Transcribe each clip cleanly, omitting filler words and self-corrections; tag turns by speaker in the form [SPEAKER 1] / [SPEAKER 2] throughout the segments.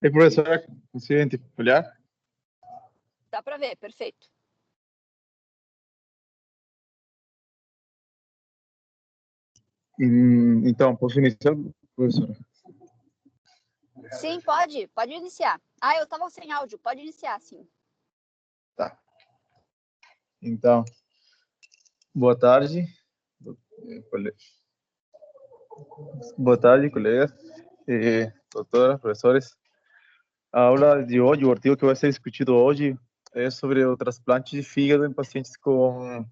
[SPEAKER 1] E professora, consegue olhar?
[SPEAKER 2] Dá para ver, perfeito.
[SPEAKER 1] Então, posso iniciar, professora?
[SPEAKER 2] Sim, pode iniciar. Eu estava sem áudio, pode iniciar, sim.
[SPEAKER 1] Tá. Então, boa tarde. Boa tarde, colegas, doutora, professores. A aula de hoje, o artigo que vai ser discutido hoje é sobre o transplante de fígado em pacientes com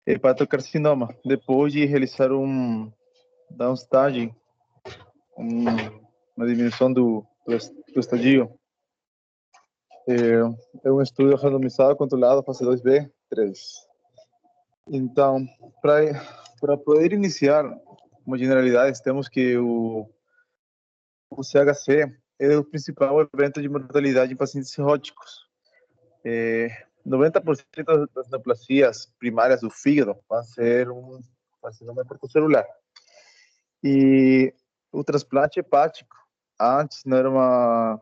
[SPEAKER 1] hepatocarcinoma, depois de realizar downstaging, uma diminuição do estadio. É um estudo randomizado, controlado, fase 2B, 3. Então, para poder iniciar, como generalidades, temos que o CHC é o principal evento de mortalidade em pacientes cirróticos. 90% das neoplasias primárias do fígado vão ser um carcinoma hepatocelular. E o transplante hepático, antes não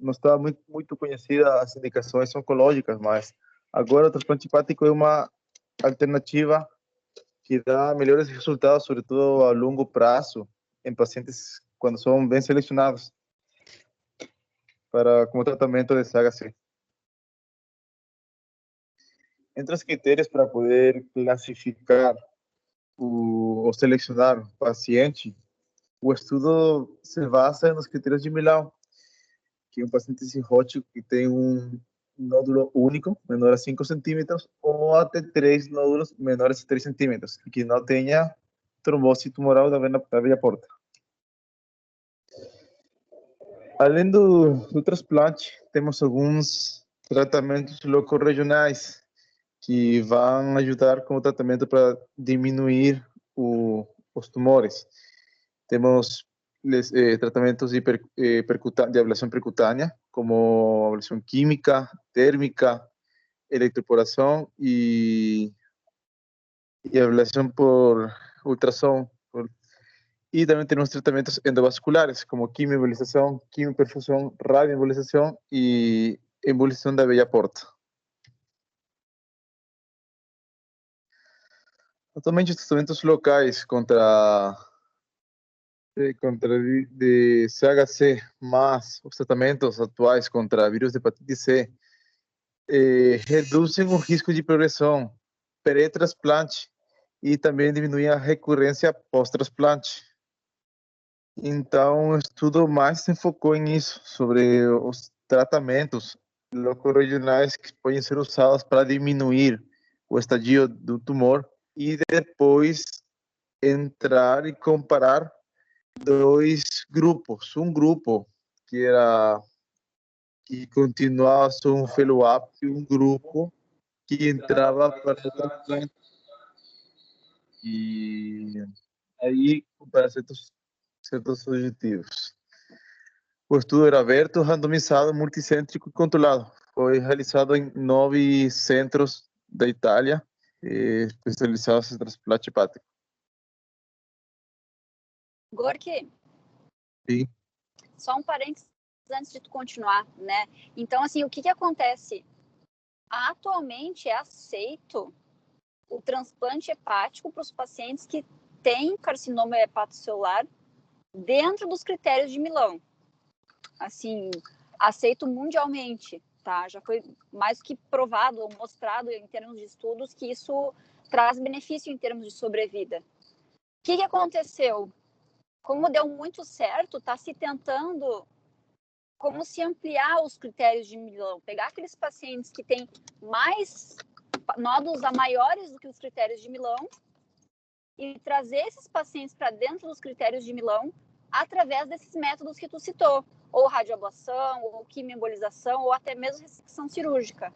[SPEAKER 1] estava muito conhecida as indicações oncológicas, mas agora o transplante hepático é uma alternativa que dá melhores resultados, sobretudo a longo prazo, em pacientes quando são bem selecionados como tratamento de CHC. Entre os critérios para poder classificar ou selecionar o paciente, o estudo se basa nos critérios de Millau, que é um paciente cirrótico que tem um nódulo único, menor a 5 centímetros, ou até 3 nódulos menores a 3 centímetros, e que não tenha trombose tumoral da veia porta. Além do transplante, temos alguns tratamentos locorregionais que vão ajudar como tratamento para diminuir os tumores. Temos tratamentos de ablação percutânea, como ablação química, térmica, eletroporação e ablação por ultrassom. E também temos tratamentos endovasculares, como quimioembolização, quimioperfusão, radioembolização e embolização da veia porta. Atualmente, os tratamentos locais contra de CHC, mas os tratamentos atuais contra vírus de hepatite C reduzem o risco de progressão pré-transplante e também diminuem a recorrência pós-transplante. Então, o estudo mais se focou nisso, sobre os tratamentos locorregionais que podem ser usados para diminuir o estadio do tumor e depois entrar e comparar dois grupos. Um grupo que continuava só um follow-up e um grupo que entrava para o tratamento. E aí, para certos objetivos. O estudo era aberto, randomizado, multicêntrico e controlado. Foi realizado em 9 centros da Itália, especializados em transplante hepático.
[SPEAKER 2] Gorki,
[SPEAKER 1] Sim.
[SPEAKER 2] Só um parênteses antes de tu continuar, né? Então, assim, o que acontece? Atualmente é aceito o transplante hepático para os pacientes que têm carcinoma hepatocelular dentro dos critérios de Millau. Assim, aceito mundialmente, tá? Já foi mais que provado ou mostrado em termos de estudos que isso traz benefício em termos de sobrevida. O que aconteceu? Como deu muito certo, está se tentando como se ampliar os critérios de Millau, pegar aqueles pacientes que têm mais nódulos a maiores do que os critérios de Millau e trazer esses pacientes para dentro dos critérios de Millau através desses métodos que tu citou, ou radioablação, ou quimioembolização, ou até mesmo ressecção cirúrgica.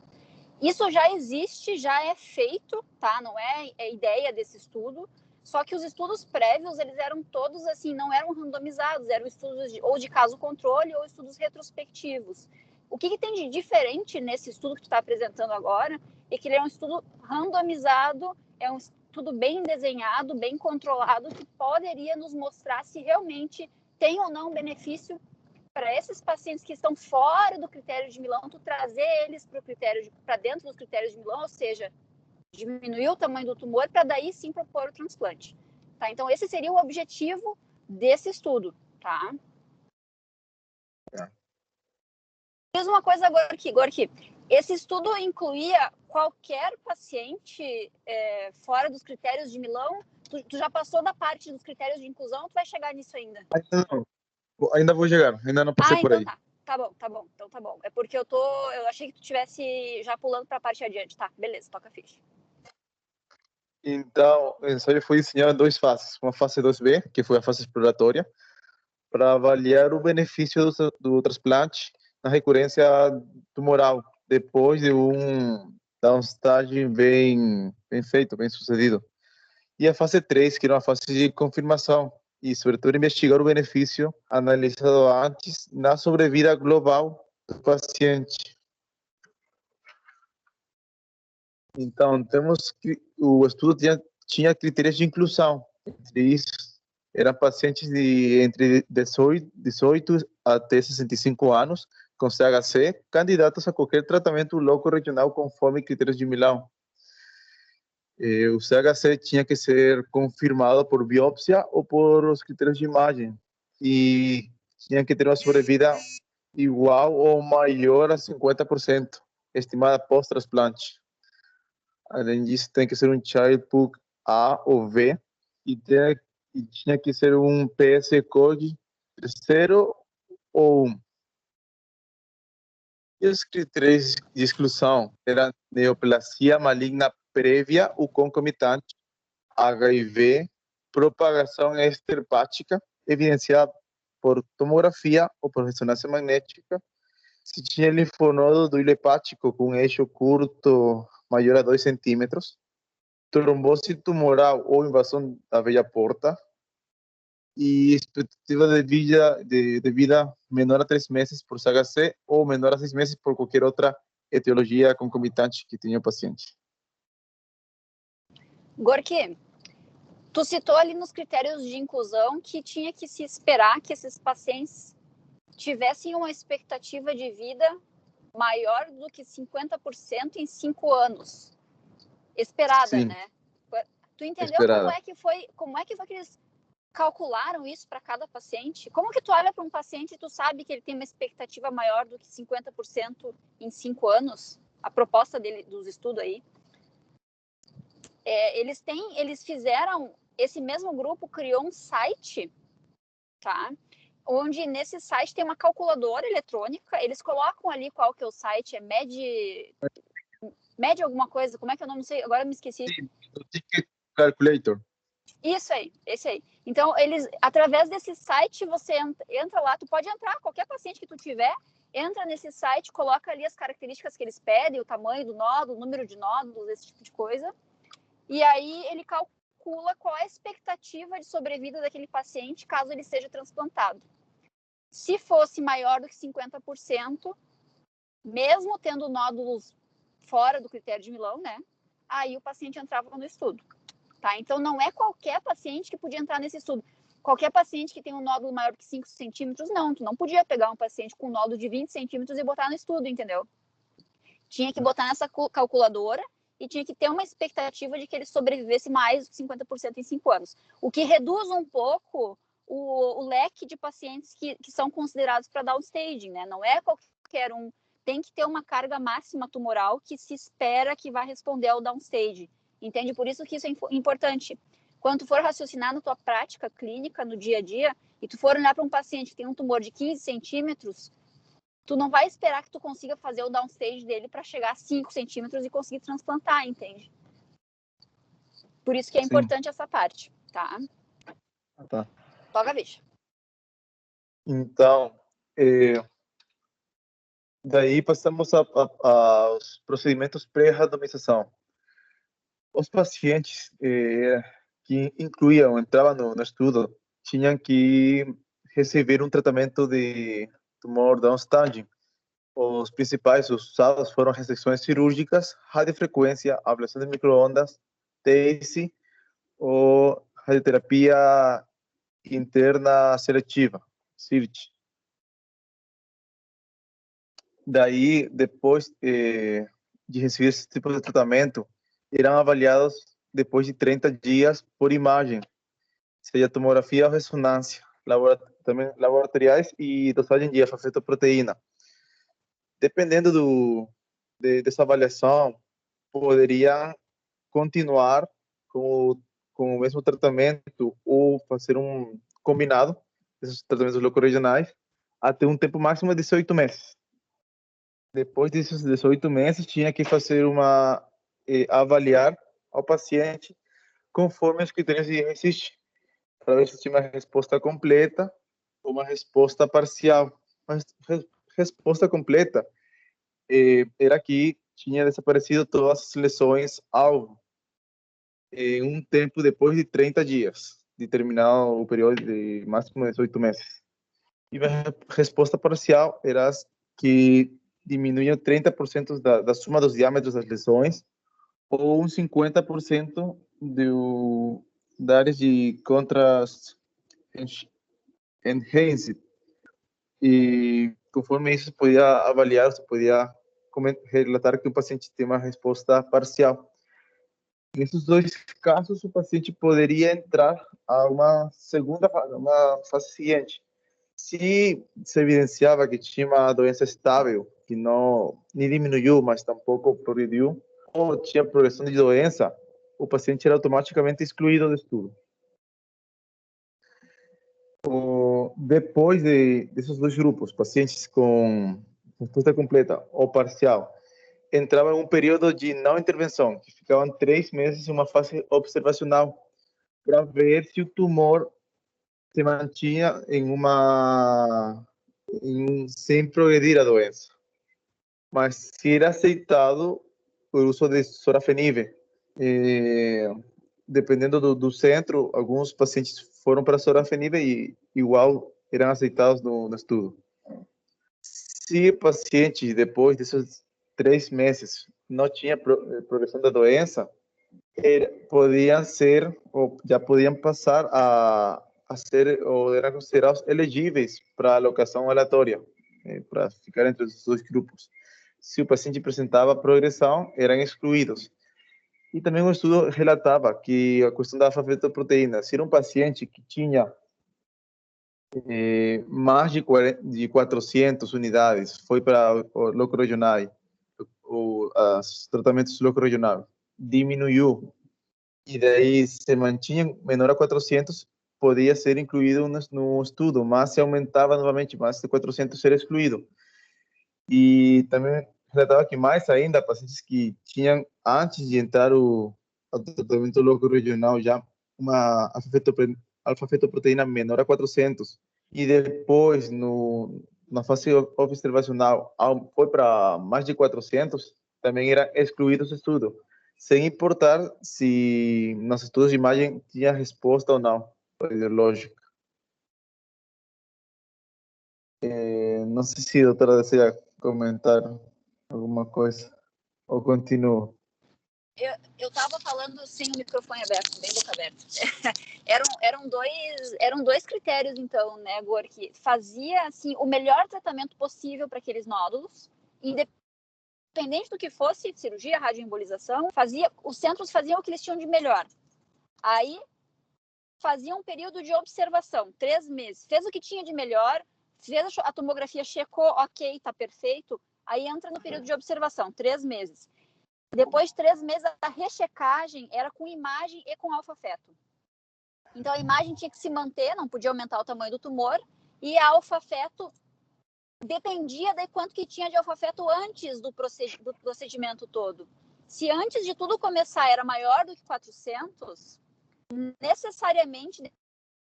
[SPEAKER 2] Isso já existe, já é feito, tá? Não é ideia desse estudo, só que os estudos prévios, eles eram todos assim, não eram randomizados, eram estudos ou de caso controle ou estudos retrospectivos. O que tem de diferente nesse estudo que tu está apresentando agora é que ele é um estudo randomizado, é um tudo bem desenhado, bem controlado, que poderia nos mostrar se realmente tem ou não benefício para esses pacientes que estão fora do critério de Milão, tu trazer eles para dentro dos critérios de Milão, ou seja, diminuir o tamanho do tumor para daí sim propor o transplante. Tá? Então, esse seria o objetivo desse estudo. Tá? Diz uma coisa agora aqui. Esse estudo incluía qualquer paciente fora dos critérios de Milão? Tu já passou da parte dos critérios de inclusão, tu vai chegar nisso ainda?
[SPEAKER 1] Ainda não. Ainda vou chegar, ainda não passei por
[SPEAKER 2] então
[SPEAKER 1] aí.
[SPEAKER 2] Tá bom. Então tá bom. É porque eu achei que tu estivesse já pulando para a parte adiante. Tá, beleza, toca a ficha.
[SPEAKER 1] Então, o ensaio foi desenhado em 2 fases. Uma fase 2B, que foi a fase exploratória, para avaliar o benefício do transplante na recorrência tumoral, depois de um downstage bem feito, bem sucedido. E a fase 3, que era uma fase de confirmação, e sobretudo investigar o benefício analisado antes na sobrevida global do paciente. Então, temos que o estudo tinha critérios de inclusão. Entre isso, eram pacientes entre 18 até 65 anos, com CHC, candidatos a qualquer tratamento local regional conforme critérios de Milão. O CHC tinha que ser confirmado por biópsia ou por os critérios de imagem. E tinha que ter uma sobrevida igual ou maior a 50%, estimada pós-transplante. Além disso, tem que ser um Child-Pugh A ou V e tinha que ser um PS-Code 0 ou 1. E os critérios de exclusão eram neoplasia maligna prévia ou concomitante, HIV, propagação extrahepática, evidenciada por tomografia ou por ressonância magnética, se tinha linfonodo do hepático com eixo curto maior a 2 centímetros, trombose tumoral ou invasão da veia porta, e expectativa de vida menor a 3 meses por CHC ou menor a 6 meses por qualquer outra etiologia concomitante que tenha o paciente.
[SPEAKER 2] Gorky, tu citou ali nos critérios de inclusão que tinha que se esperar que esses pacientes tivessem uma expectativa de vida maior do que 50% em 5 anos. Esperada,
[SPEAKER 1] Sim.
[SPEAKER 2] né? Tu entendeu
[SPEAKER 1] Esperada.
[SPEAKER 2] como é que eles calcularam isso para cada paciente? Como que tu olha para um paciente e tu sabe que ele tem uma expectativa maior do que 50% em 5 anos? A proposta dos estudos aí. Eles fizeram, esse mesmo grupo criou um site, tá? Onde nesse site tem uma calculadora eletrônica, eles colocam ali qual que é o site, Med alguma coisa, como é que é o nome? Não sei, agora eu me esqueci.
[SPEAKER 1] Sim, o Ticket Calculator.
[SPEAKER 2] Isso aí, esse aí. Então, através desse site, você entra lá, tu pode entrar, qualquer paciente que tu tiver, entra nesse site, coloca ali as características que eles pedem, o tamanho do nódulo, o número de nódulos, esse tipo de coisa. E aí ele calcula qual é a expectativa de sobrevida daquele paciente caso ele seja transplantado. Se fosse maior do que 50%, mesmo tendo nódulos fora do critério de Milão, né? Aí o paciente entrava no estudo. Tá? Então, não é qualquer paciente que podia entrar nesse estudo. Qualquer paciente que tem um nódulo maior que 5 centímetros, não. Tu não podia pegar um paciente com um nódulo de 20 centímetros e botar no estudo, entendeu? Tinha que botar nessa calculadora e tinha que ter uma expectativa de que ele sobrevivesse mais de 50% em 5 anos. O que reduz um pouco o leque de pacientes que são considerados para downstaging, né? Não é qualquer um. Tem que ter uma carga máxima tumoral que se espera que vai responder ao downstage. Entende? Por isso que isso é importante. Quando tu for raciocinar na tua prática clínica, no dia a dia, e tu for olhar para um paciente que tem um tumor de 15 centímetros, tu não vai esperar que tu consiga fazer o downstage dele para chegar a 5 centímetros e conseguir transplantar, entende? Por isso que é importante essa parte, tá?
[SPEAKER 1] Tá.
[SPEAKER 2] Toca a bicha.
[SPEAKER 1] Então, daí passamos aos procedimentos pré-randomização. Os pacientes que entravam no estudo, tinham que receber um tratamento de tumor downstaging. Os principais usados foram resecções cirúrgicas, radiofrequência, ablação de microondas, TACE ou radioterapia interna seletiva, CIRT. Daí, depois de receber esse tipo de tratamento, irão avaliados depois de 30 dias por imagem, seja tomografia ou ressonância, também laboratoriais e dosagem de alfa-fetoproteína. Dependendo dessa avaliação, poderia continuar com o mesmo tratamento ou fazer um combinado desses tratamentos locorregionais até um tempo máximo de 18 meses. Depois desses 18 meses, tinha que fazer avaliar ao paciente conforme os critérios de RECIST, para ver se tinha uma resposta completa ou uma resposta parcial. A resposta completa era que tinha desaparecido todas as lesões alvo em um tempo depois de 30 dias, de terminar o período de máximo 18 meses. E a resposta parcial era que diminuía 30% da soma dos diâmetros das lesões ou um 50% da área de contrast enhanced. E conforme isso, podia avaliar, você podia relatar que o paciente tem uma resposta parcial. Nesses dois casos, o paciente poderia entrar a uma segunda fase, uma fase seguinte. Se se evidenciava que tinha uma doença estável, que não nem diminuiu, mas tampouco progrediu, ou tinha progressão de doença, o paciente era automaticamente excluído do estudo. Depois desses dois grupos, pacientes com resposta completa ou parcial, entrava em um período de não intervenção, que ficavam 3 meses em uma fase observacional, para ver se o tumor se mantinha sem progredir a doença. Mas se era aceitado o uso de sorafenib. Dependendo do centro, alguns pacientes foram para sorafenib e igual eram aceitados no estudo. Se o paciente, depois desses 3 meses, não tinha progressão da doença, podiam ser, ou já podiam passar a ser, ou eram considerados elegíveis para alocação aleatória, para ficar entre os dois grupos. Se o paciente apresentava progressão, eram excluídos. E também o estudo relatava que a questão da alfa-fetoproteína, se era um paciente que tinha mais de 400 unidades, foi para o locorregional, os tratamentos locorregionais, diminuiu, e daí se mantinha menor a 400, podia ser incluído no estudo, mas se aumentava novamente, mais de 400 ser excluído. E também relatava que mais ainda, pacientes que tinham, antes de entrar o tratamento locorregional, já uma alfa-fetoproteína menor a 400, e depois, na fase observacional, foi para mais de 400, também era excluído esse estudo, sem importar se nos estudos de imagem tinha resposta ou não, ideológica. Não sei se a doutora deseja comentar alguma coisa, ou continuo.
[SPEAKER 2] Eu estava falando sem o microfone aberto, bem boca aberta. eram dois critérios, então, né, Gor, que fazia assim, o melhor tratamento possível para aqueles nódulos, independente do que fosse, cirurgia, radioembolização, os centros faziam o que eles tinham de melhor. Aí fazia um período de observação, 3 meses. Fez o que tinha de melhor, fez a tomografia, checou, ok, tá perfeito. Aí entra no período de observação, 3 meses. Depois de 3 meses, a rechecagem era com imagem e com alfa-feto. Então, a imagem tinha que se manter, não podia aumentar o tamanho do tumor, e a alfa-feto dependia de quanto que tinha de alfa-feto antes do procedimento todo. Se antes de tudo começar era maior do que 400, necessariamente,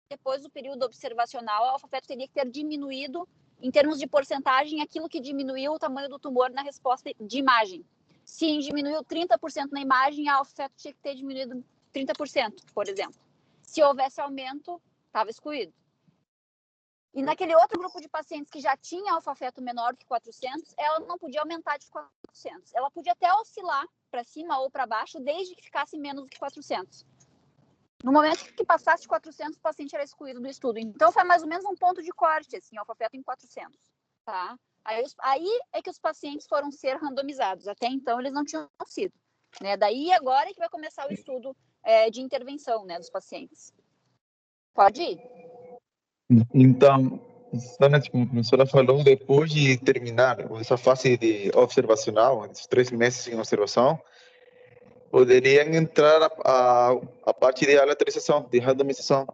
[SPEAKER 2] depois do período observacional, a alfa-feto teria que ter diminuído, em termos de porcentagem, aquilo que diminuiu o tamanho do tumor na resposta de imagem. Se diminuiu 30% na imagem, a alfa-feto tinha que ter diminuído 30%, por exemplo. Se houvesse aumento, estava excluído. E naquele outro grupo de pacientes que já tinha alfa-feto menor que 400, ela não podia aumentar de 400. Ela podia até oscilar para cima ou para baixo, desde que ficasse menos do que 400. No momento que passasse de 400, o paciente era excluído do estudo. Então, foi mais ou menos um ponto de corte, assim, alfa-feto em 400, tá? Aí é que os pacientes foram ser randomizados. Até então, eles não tinham sido. Né? Daí, agora é que vai começar o estudo de intervenção, né, dos pacientes. Pode ir.
[SPEAKER 1] Então, exatamente como a professora falou, depois de terminar essa fase de observacional, esses 3 meses em observação, poderiam entrar a parte de aleatorização, de randomização.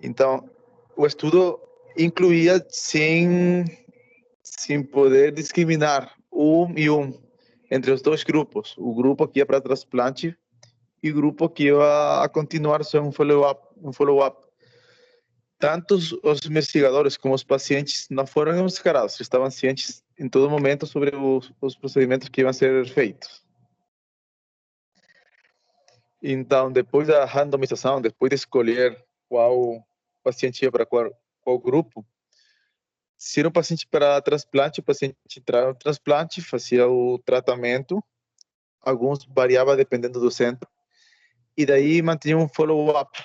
[SPEAKER 1] Então, o estudo incluía sem poder discriminar entre os dois grupos, o grupo que ia para transplante e o grupo que ia a continuar só um follow-up. Tanto os investigadores como os pacientes não foram mascarados, estavam cientes em todo momento sobre os procedimentos que iam ser feitos. Então, depois da randomização, depois de escolher qual paciente ia para qual grupo, se era um paciente para transplante, o paciente entrava no transplante, fazia o tratamento, alguns variava dependendo do centro, e daí mantinha um follow-up.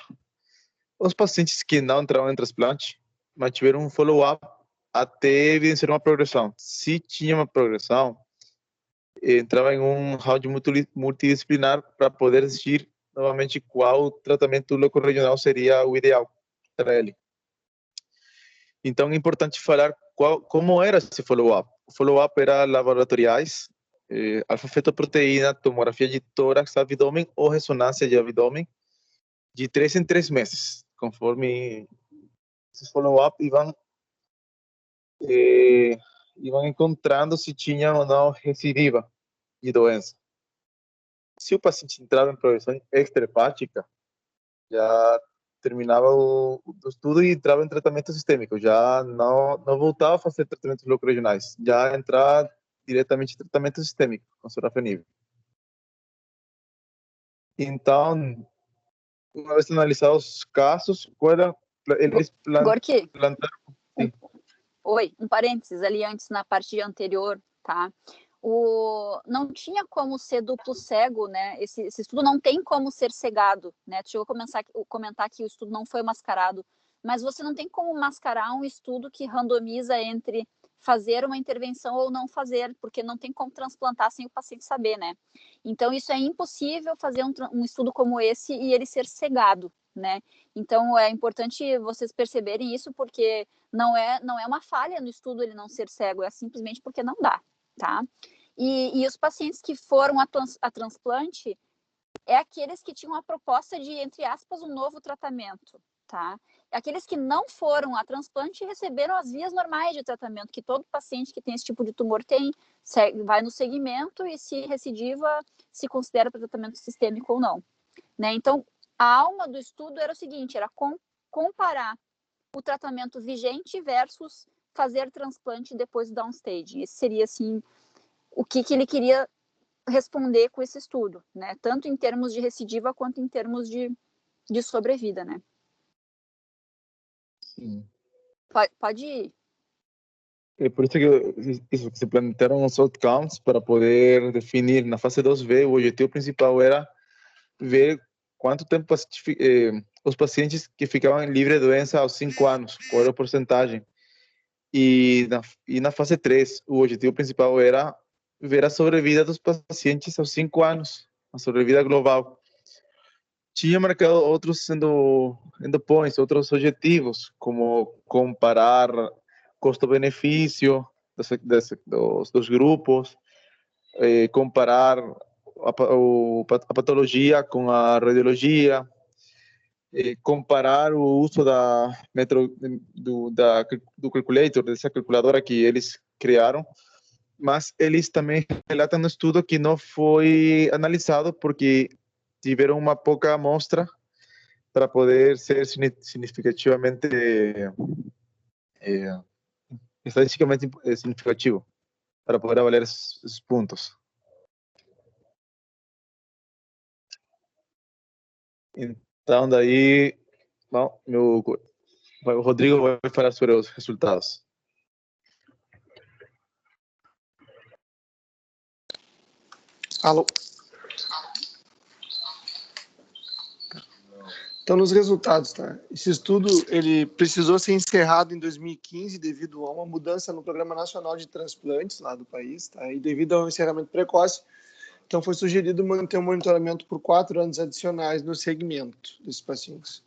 [SPEAKER 1] Os pacientes que não entravam em transplante mantiveram um follow-up até evidenciar uma progressão. Se tinha uma progressão, entrava em um round multidisciplinar para poder decidir novamente qual tratamento locorregional seria o ideal para ele. Então é importante falar como era esse follow-up. O follow-up era laboratoriais, alfa-fetoproteína, tomografia de tórax, abdômen ou ressonância de abdômen, de 3 em 3 meses, conforme esses follow-up iam encontrando se tinha ou não recidiva de doença. Se o paciente entrava em progressão extrahepática, já terminava o estudo e entrava em tratamento sistêmico, já não voltava a fazer tratamentos locorregionais, já entrar diretamente em tratamento sistêmico com sorafenib. Então, uma vez analisados os casos, eles
[SPEAKER 2] Gorki,
[SPEAKER 1] plantaram...
[SPEAKER 2] oi, um parênteses ali antes na parte anterior, tá? Não tinha como ser duplo cego, né? Esse estudo não tem como ser cegado, né? Tu chegou a comentar que o estudo não foi mascarado, mas você não tem como mascarar um estudo que randomiza entre fazer uma intervenção ou não fazer, porque não tem como transplantar sem o paciente saber, né? Então, isso é impossível fazer um estudo como esse e ele ser cegado, né? Então, é importante vocês perceberem isso, porque não é uma falha no estudo ele não ser cego, é simplesmente porque não dá, tá? E os pacientes que foram a transplante é aqueles que tinham a proposta de, entre aspas, um novo tratamento, tá? Aqueles que não foram a transplante receberam as vias normais de tratamento, que todo paciente que tem esse tipo de tumor tem, vai no segmento e se recidiva, se considera para tratamento sistêmico ou não, né? Então, a alma do estudo era o seguinte, era comparar o tratamento vigente versus fazer transplante depois do downstaging. Esse seria, assim, o que ele queria responder com esse estudo, né? Tanto em termos de recidiva quanto em termos de sobrevida, né?
[SPEAKER 1] Sim.
[SPEAKER 2] Pode ir.
[SPEAKER 1] É por isso que se plantearam os outcomes para poder definir na fase 2B. O objetivo principal era ver quanto tempo os pacientes que ficavam livres de doença aos 5 anos, qual era a porcentagem. E na fase 3, o objetivo principal era ver a sobrevida dos pacientes aos 5 anos, a sobrevida global. Tinha marcado outros endpoints, outros objetivos, como comparar custo-benefício dos grupos, comparar a patologia com a radiologia, comparar o uso do calculator, dessa calculadora que eles criaram, mas eles também relatam no estudo que não foi analisado porque tiveram uma pouca amostra para poder ser significativamente, eh, estatisticamente significativo, para poder avaliar esses pontos. Então, daí, bom, o Rodrigo vai falar sobre os resultados.
[SPEAKER 3] Alô? Então, nos resultados, tá? Esse estudo ele precisou ser encerrado em 2015 devido a uma mudança no Programa Nacional de Transplantes lá do país, tá? E devido ao encerramento precoce, então foi sugerido manter o monitoramento por 4 anos adicionais no segmento desses pacientes.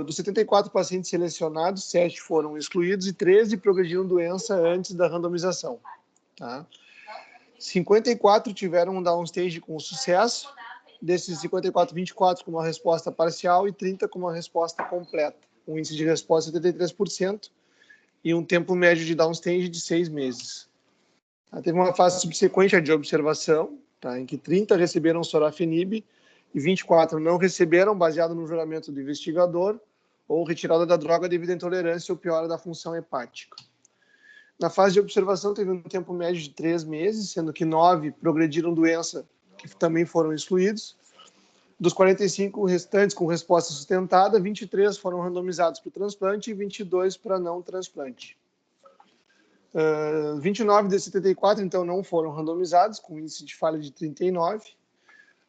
[SPEAKER 3] Dos 74 pacientes selecionados, 7 foram excluídos e 13 progrediram doença antes da randomização, tá? 54 tiveram um downstage com sucesso. Desses 54, 24 com uma resposta parcial e 30 com uma resposta completa. Um índice de resposta de 73% e um tempo médio de downstage de 6 meses. Teve uma fase subsequente de observação, tá, em que 30 receberam sorafenib e 24 não receberam, baseado no juramento do investigador, ou retirada da droga devido à intolerância ou piora da função hepática. Na fase de observação, teve um tempo médio de 3 meses, sendo que 9 progrediram doença, que também foram excluídos. Dos 45 restantes com resposta sustentada, 23 foram randomizados para o transplante e 22 para não transplante. 29 desses 74, então, não foram randomizados, com índice de falha de 39.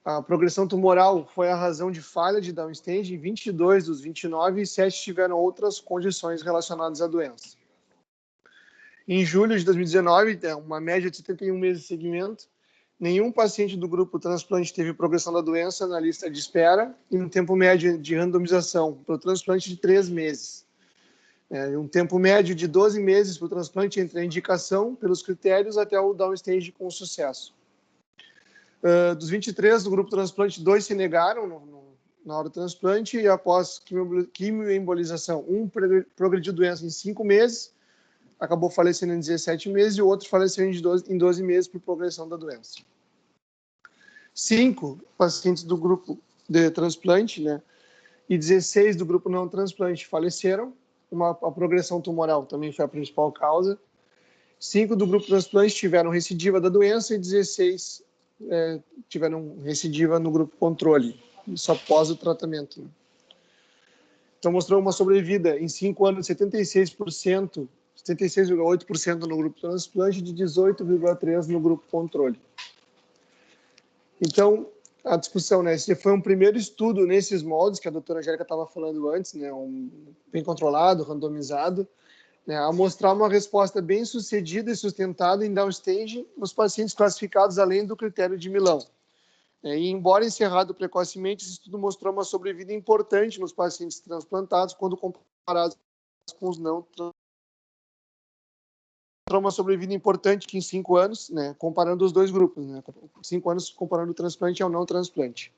[SPEAKER 3] A progressão tumoral foi a razão de falha de downstage em 22 dos 29 e 7 tiveram outras condições relacionadas à doença. Em julho de 2019, uma média de 71 meses de seguimento, nenhum paciente do grupo transplante teve progressão da doença na lista de espera e um tempo médio de randomização para o transplante de 3 meses. Um tempo médio de 12 meses para o transplante entre a indicação pelos critérios até o downstage com sucesso. Dos 23 do grupo transplante, 2 se negaram na hora do transplante e após quimioembolização, um progrediu doença em 5 meses, acabou falecendo em 17 meses e o outro faleceu em 12 meses por progressão da doença. 5 pacientes do grupo de transplante, né, e 16 do grupo não transplante faleceram. A progressão tumoral também foi a principal causa. 5 do grupo transplante tiveram recidiva da doença e 16 tiveram recidiva no grupo controle, isso após o tratamento. Então, mostrou uma sobrevida em 5 anos de 76%, 76,8% no grupo transplante e de 18,3% no grupo controle. Então, a discussão, né, esse foi um primeiro estudo nesses moldes que a doutora Angélica estava falando antes, né, bem controlado, randomizado, né, a mostrar uma resposta bem sucedida e sustentada em downstage nos pacientes classificados além do critério de Milão. E embora encerrado precocemente, esse estudo mostrou uma sobrevida importante nos pacientes transplantados quando comparados com os não transplantados. Mostrou uma sobrevida importante que em 5 anos, né, comparando os dois grupos, né, 5 anos comparando o transplante ao não transplante.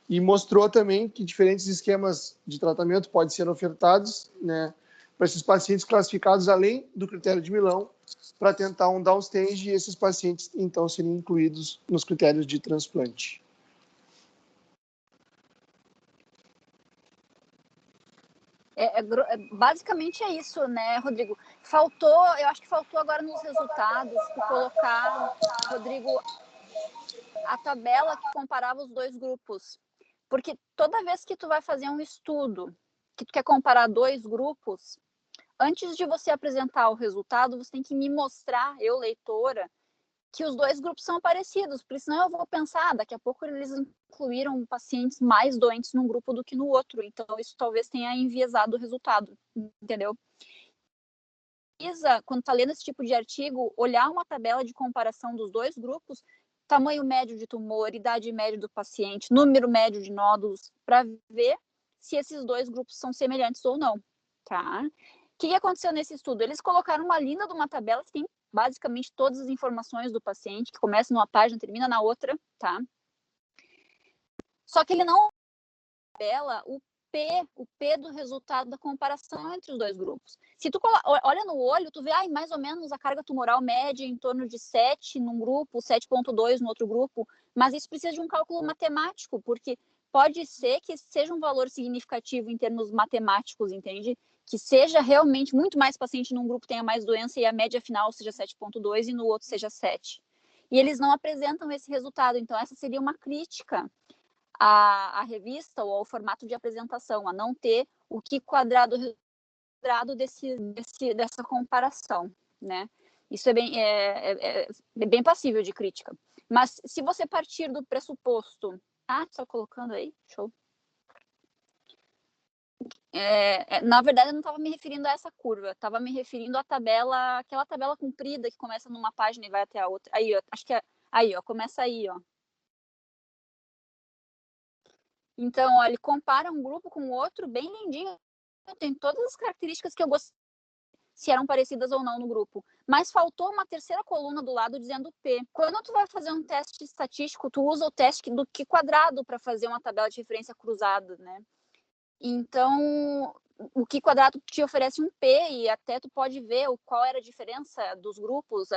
[SPEAKER 3] E mostrou também que diferentes esquemas de tratamento podem ser ofertados, né, para esses pacientes classificados além do critério de Milão, para tentar um downstage e esses pacientes, então, serem incluídos nos critérios de transplante.
[SPEAKER 2] Basicamente é isso, né, Rodrigo? Eu acho que faltou agora nos resultados colocar, Rodrigo, a tabela que comparava os dois grupos. Porque toda vez que tu vai fazer um estudo, que tu quer comparar 2 grupos, antes de você apresentar o resultado, você tem que me mostrar, eu, leitora, que os 2 grupos são parecidos, porque senão eu vou pensar, daqui a pouco eles incluíram pacientes mais doentes num grupo do que no outro, então isso talvez tenha enviesado o resultado, entendeu? Quando está lendo esse tipo de artigo, olhar uma tabela de comparação dos 2 grupos, tamanho médio de tumor, idade média do paciente, número médio de nódulos, para ver se esses 2 grupos são semelhantes ou não, tá? O que aconteceu nesse estudo? Eles colocaram uma linha de uma tabela que tem basicamente todas as informações do paciente, que começa numa página, termina na outra, tá? Só que ele não tabela o P do resultado da comparação entre os 2 grupos. Se tu olha no olho, tu vê mais ou menos a carga tumoral média em torno de 7 num grupo, 7,2 no outro grupo, mas isso precisa de um cálculo matemático, porque pode ser que seja um valor significativo em termos matemáticos, entende? Que seja realmente muito mais paciente num grupo tenha mais doença e a média final seja 7,2 e no outro seja 7. E eles não apresentam esse resultado, então essa seria uma crítica à revista ou ao formato de apresentação, a não ter o que quadrado dessa comparação, né? Isso é bem passível de crítica. Mas se você partir do pressuposto... só colocando aí, show. Na verdade, eu não estava me referindo a essa curva, estava me referindo à tabela, aquela tabela comprida que começa numa página e vai até a outra. Aí, ó, acho que aí, ó, começa aí, ó. Então, ó, ele compara um grupo com o outro bem lindinho. Tem todas as características que eu gostei, se eram parecidas ou não no grupo. Mas faltou uma terceira coluna do lado dizendo P. Quando tu vai fazer um teste estatístico, tu usa o teste do Q quadrado para fazer uma tabela de referência cruzada, né? Então, o Q quadrado te oferece um P e até tu pode ver qual era a diferença dos grupos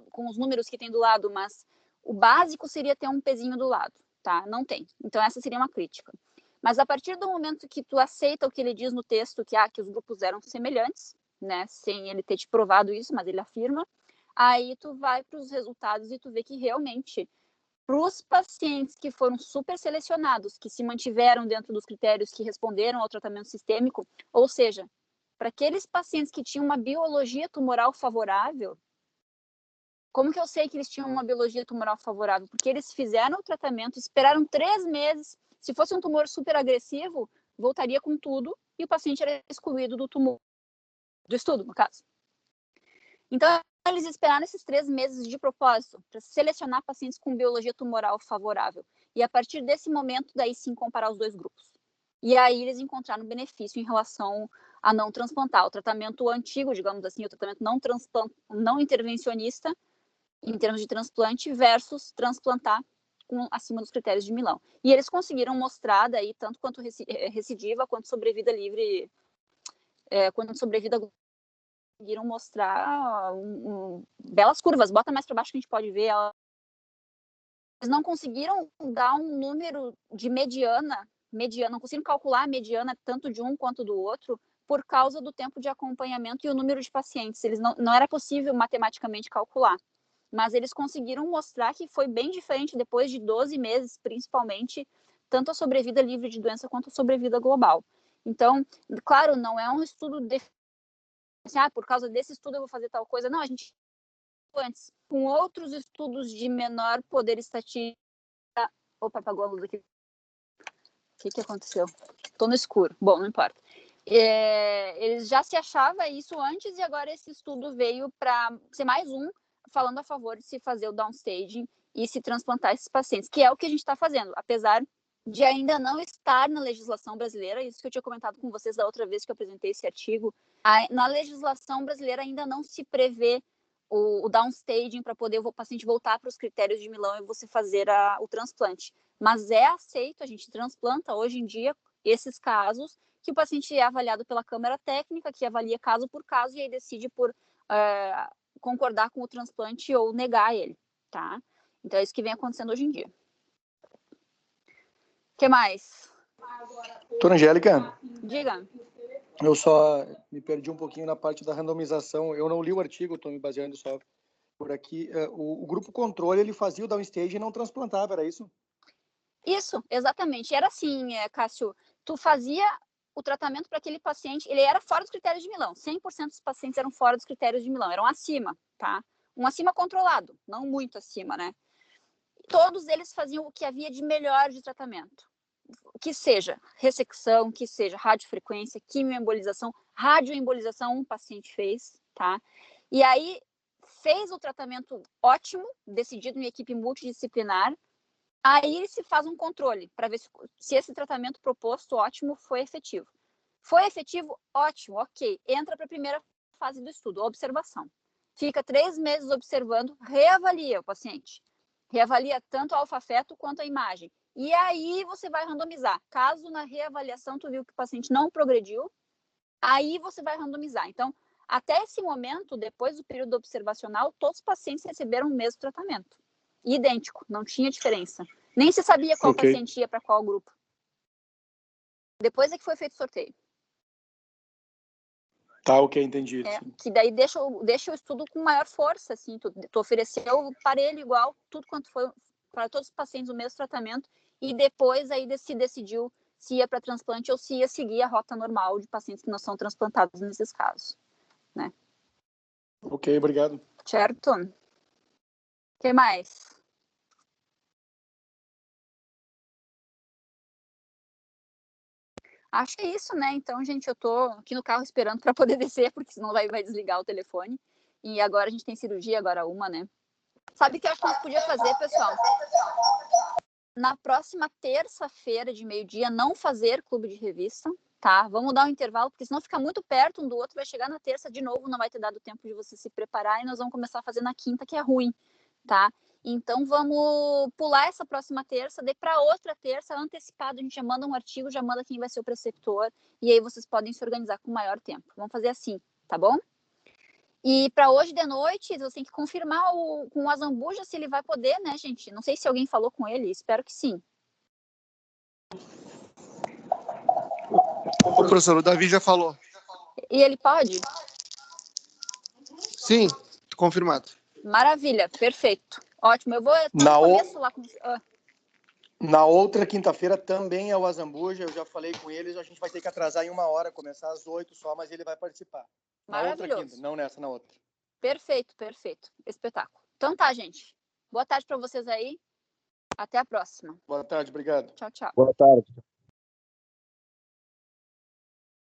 [SPEAKER 2] com os números que tem do lado, mas o básico seria ter um Pzinho do lado, tá? Não tem. Então, essa seria uma crítica. Mas a partir do momento que tu aceita o que ele diz no texto, que os grupos eram semelhantes, né, sem ele ter te provado isso, mas ele afirma, aí tu vai para os resultados e tu vê que realmente, para os pacientes que foram super selecionados, que se mantiveram dentro dos critérios que responderam ao tratamento sistêmico, ou seja, para aqueles pacientes que tinham uma biologia tumoral favorável, como que eu sei que eles tinham uma biologia tumoral favorável? Porque eles fizeram o tratamento, esperaram 3 meses, se fosse um tumor super agressivo, voltaria com tudo e o paciente era excluído do tumor, do estudo, no caso. Então, eles esperaram esses 3 meses de propósito para selecionar pacientes com biologia tumoral favorável. E a partir desse momento, daí sim, comparar os dois grupos. E aí eles encontraram benefício em relação a não transplantar. O tratamento antigo, digamos assim, o tratamento não intervencionista, em termos de transplante, versus transplantar acima dos critérios de Milão. E eles conseguiram mostrar daí, tanto quanto recidiva, quanto sobrevida livre, quanto sobrevida, conseguiram mostrar belas curvas. Bota mais para baixo que a gente pode ver. Eles não conseguiram dar um número de mediana, não conseguiram calcular a mediana tanto de um quanto do outro, por causa do tempo de acompanhamento e o número de pacientes. Eles não era possível matematicamente calcular. Mas eles conseguiram mostrar que foi bem diferente depois de 12 meses, principalmente, tanto a sobrevida livre de doença quanto a sobrevida global. Então, claro, não é um estudo assim, por causa desse estudo eu vou fazer tal coisa. Não, a gente antes, com outros estudos de menor poder estatístico. Opa, apagou a luz aqui. O que aconteceu? Estou no escuro. Bom, não importa. Eles já se achava isso antes e agora esse estudo veio para ser mais um falando a favor de se fazer o downstaging e se transplantar esses pacientes, que é o que a gente está fazendo, apesar de ainda não estar na legislação brasileira, isso que eu tinha comentado com vocês da outra vez que eu apresentei esse artigo, na legislação brasileira ainda não se prevê o downstaging para poder o paciente voltar para os critérios de Milão e você fazer o transplante. Mas é aceito, a gente transplanta hoje em dia esses casos que o paciente é avaliado pela câmara técnica, que avalia caso por caso e aí decide por concordar com o transplante ou negar ele, tá? Então é isso que vem acontecendo hoje em dia. O que mais?
[SPEAKER 3] Doutora Angélica?
[SPEAKER 2] Diga.
[SPEAKER 3] Eu só me perdi um pouquinho na parte da randomização. Eu não li o artigo, estou me baseando só por aqui. O grupo controle, ele fazia o downstage e não transplantava, era isso?
[SPEAKER 2] Isso, exatamente. Era assim, Cássio, tu fazia o tratamento para aquele paciente, ele era fora dos critérios de Milão. 100% dos pacientes eram fora dos critérios de Milão, eram acima, tá? Um acima controlado, não muito acima, né? Todos eles faziam o que havia de melhor de tratamento. Que seja ressecção, que seja radiofrequência, quimioembolização, radioembolização um paciente fez, tá? E aí fez o tratamento ótimo, decidido em equipe multidisciplinar. Aí se faz um controle para ver se esse tratamento proposto ótimo foi efetivo. Foi efetivo? Ótimo, ok. Entra para a primeira fase do estudo, observação. Fica 3 meses observando, reavalia o paciente. Reavalia tanto o alfa-feto quanto a imagem. E aí você vai randomizar. Caso na reavaliação tu viu que o paciente não progrediu, aí você vai randomizar. Então, até esse momento, depois do período observacional, todos os pacientes receberam o mesmo tratamento. Idêntico, não tinha diferença. Nem se sabia qual paciente ia para qual grupo. Depois é que foi feito o sorteio.
[SPEAKER 3] Tá, ok, entendi.
[SPEAKER 2] Que daí deixa o estudo com maior força, assim, tu ofereceu para ele igual, tudo quanto foi, para todos os pacientes o mesmo tratamento, e depois aí se decidiu se ia para transplante ou se ia seguir a rota normal de pacientes que não são transplantados nesses casos, né?
[SPEAKER 3] Ok, obrigado.
[SPEAKER 2] Certo? O que mais? Acho que é isso, né? Então, gente, eu tô aqui no carro esperando para poder descer, porque senão vai desligar o telefone. E agora a gente tem cirurgia, agora uma, né? Sabe o que eu acho que nós podíamos fazer, pessoal? Na próxima terça-feira de meio-dia, não fazer clube de revista, tá? Vamos dar um intervalo, porque senão fica muito perto um do outro, vai chegar na terça de novo, não vai ter dado tempo de você se preparar, e nós vamos começar a fazer na quinta, que é ruim, tá? Então, vamos pular essa próxima terça, daí para outra terça, antecipado, a gente já manda um artigo, já manda quem vai ser o preceptor, e aí vocês podem se organizar com maior tempo. Vamos fazer assim, tá bom? E para hoje de noite, você tem que confirmar com o Azambuja se ele vai poder, né, gente? Não sei se alguém falou com ele, espero que sim.
[SPEAKER 3] O professor, o Davi já falou.
[SPEAKER 2] E ele pode?
[SPEAKER 3] Sim, confirmado.
[SPEAKER 2] Maravilha, perfeito. Ótimo, eu vou começo lá com...
[SPEAKER 4] Na outra quinta-feira também é o Azambuja, eu já falei com eles, a gente vai ter que atrasar em 1 hora, começar às 8 só, mas ele vai participar. Na outra quinta, não nessa, na outra.
[SPEAKER 2] Perfeito, perfeito. Espetáculo. Então tá, gente. Boa tarde para vocês aí. Até a próxima.
[SPEAKER 4] Boa tarde, obrigado.
[SPEAKER 2] Tchau, tchau.
[SPEAKER 1] Boa tarde.